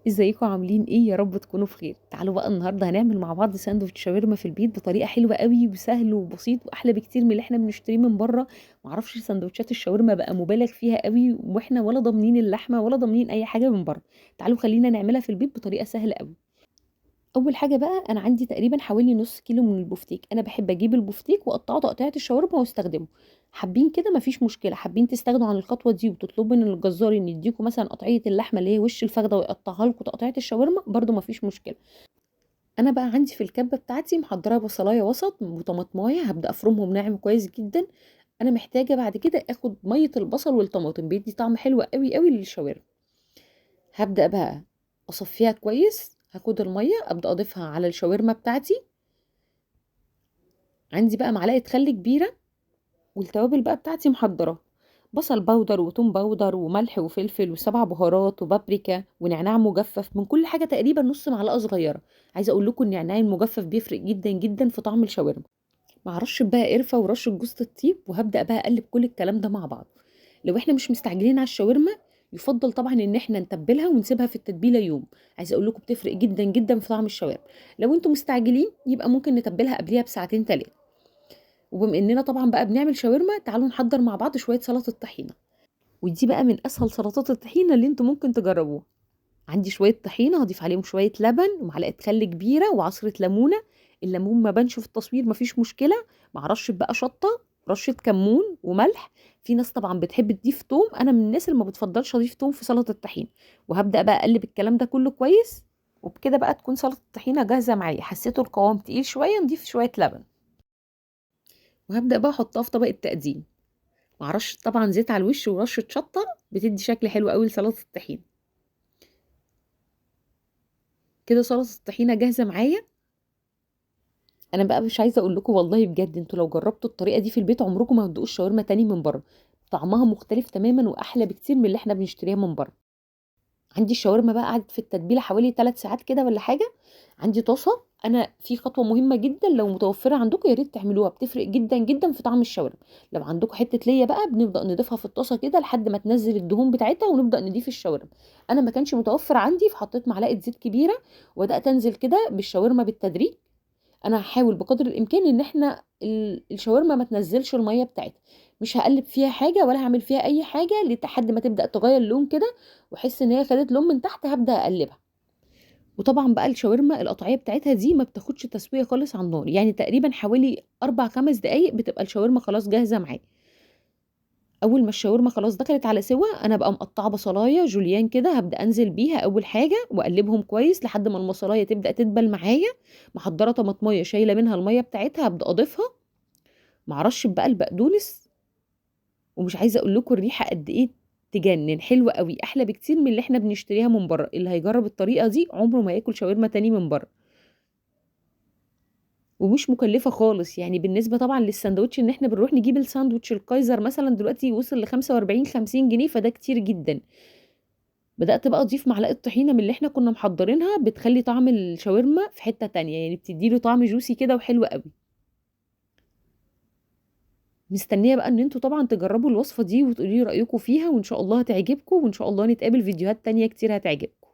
ازيكم عاملين ايه؟ يا رب تكونوا بخير. تعالوا بقى النهارده هنعمل مع بعض ساندوتش شاورما في البيت بطريقه حلوه قوي وسهل وبسيط واحلى بكتير من اللي احنا بنشتريه من بره. معرفش سندوتشات الشاورما بقى مبالغ فيها قوي واحنا ولا ضامنين اللحمه ولا ضامنين اي حاجه من بره. تعالوا خلينا نعملها في البيت بطريقه سهله قوي. اول حاجه بقى انا عندي تقريبا حوالي نص كيلو من البفتيك. انا بحب اجيب البفتيك واقطعه تقطيعه الشاورما واستخدمه. حابين كده مفيش مشكله، حابين تستغنوا عن الخطوه دي وتطلبوا من الجزار ان يديكم مثلا قطعيه اللحمه اللي هي وش الفخده ويقطعها لكم تقطيعه الشاورما برده مفيش مشكله. انا بقى عندي في الكبه بتاعتي محضره بصلايه وسط وطماطمايه، هبدا افرمهم ناعم كويس جدا. انا محتاجه بعد كده اخد ميه البصل والطماطم، بيدي طعم حلو قوي قوي للشاورما. هبدا بقى اصفيها كويس، هاخد الميه ابدا اضيفها على الشاورما بتاعتي. عندي بقى معلقه خل كبيره، والتوابل بقى بتاعتي محضره بصل باودر وتوم باودر وملح وفلفل وسبع بهارات وبابريكا ونعناع مجفف، من كل حاجه تقريبا نص معلقه صغيره. عايزه اقول لكم النعناع المجفف بيفرق جدا جدا في طعم الشاورما، مع رشه بقى قرفه ورشه جوز الطيب. وهبدا بقى اقلب كل الكلام ده مع بعض. لو احنا مش مستعجلين على الشاورما يفضل طبعا ان احنا نتبلها ونسيبها في التتبيله يوم. عايزه اقول لكم بتفرق جدا جدا في طعم الشاورما. لو انتم مستعجلين يبقى ممكن نتبلها قبليها بساعتين 3. وبما اننا طبعا بقى بنعمل شاورما تعالوا نحضر مع بعض شويه سلطه طحينه. ودي بقى من اسهل سلطات الطحينه اللي انتم ممكن تجربوها. عندي شويه طحينه هضيف عليهم شويه لبن ومعلقه خل كبيره وعصره ليمونه. الليمون ما بانش في التصوير مفيش مشكله. مع رشه بقى شطه، رشه كمون وملح. في ناس طبعا بتحب تضيف توم، انا من الناس اللي ما بتفضلش اضيف توم في سلطه الطحينه. وهبدا بقى اقلب الكلام ده كله كويس. وبكده بقى تكون سلطه الطحينه جاهزه معايا. حسيته القوام تقيل شويه نضيف شويه لبن. وهبدا بقى احطها في طبق التقديم مع رشه طبعا زيت على الوش ورشه شطه، بتدي شكل حلو قوي لسلطه الطحينه. كده سلطه الطحينه جاهزه معايا. انا بقى مش عايزه اقول لكم والله بجد انتوا لو جربتوا الطريقه دي في البيت عمركم ما هتدوقوا الشاورما تاني من بره. طعمها مختلف تماما واحلى بكتير من اللي احنا بنشتريها من بره. عندي الشاورما بقى قعدت في التتبيله حوالي 3 ساعات كده ولا حاجه. عندي طاسه. انا في خطوه مهمه جدا لو متوفره عندكم يا ريت تعملوها، بتفرق جدا جدا في طعم الشاورما. لو عندكم حته ليا بقى بنبدا نضيفها في الطاسه كده لحد ما تنزل الدهون بتاعتها ونبدا نضيف الشاورما. انا ما كانش متوفر عندي فحطيت معلقه زيت كبيره وبدات انزل كده بالشاورما بالتدريج. انا هحاول بقدر الامكان ان احنا الشاورما ما تنزلش الميه بتاعتها. مش هقلب فيها حاجه ولا هعمل فيها اي حاجه لحد ما تبدا تغير لون كده واحس ان هي خدت لون من تحت هبدا اقلبها. وطبعا بقى الشاورما القطعيه بتاعتها دي ما بتاخدش تسويه خالص على النار، يعني تقريبا حوالي 4 5 دقايق بتبقى الشاورما خلاص جاهزه معايا. اول ما الشاورما خلاص دخلت على سوا انا بقى مقطعه بصلايه جوليان كده، هبدا انزل بيها اول حاجه واقلبهم كويس لحد ما البصلايه تبدا تدبل معايا. محضره طماطميه شايله منها الميه بتاعتها هبدا اضيفها مع رشه بقى البقدونس. ومش عايزه اقول لكم الريحه قد ايه، تجنن حلوه قوي، احلى بكتير من اللي احنا بنشتريها من بره. اللي هيجرب الطريقه دي عمره ما ياكل شاورما تاني من بره. ومش مكلفه خالص، يعني بالنسبه طبعا للساندوتش ان احنا بنروح نجيب الساندوتش الكايزر مثلا دلوقتي وصل ل 45 50 جنيه، فده كتير جدا. بدأت بقى أضيف معلقة طحينة من اللي احنا كنا محضرينها، بتخلي طعم الشاورما في حتة تانية، يعني بتديله طعم جوسي كده وحلو قوي. مستنية بقى ان انتوا طبعا تجربوا الوصفة دي وتقولي لي رأيكم فيها، وان شاء الله هتعجبكم، وان شاء الله نتقابل فيديوهات تانية كتير هتعجبكم.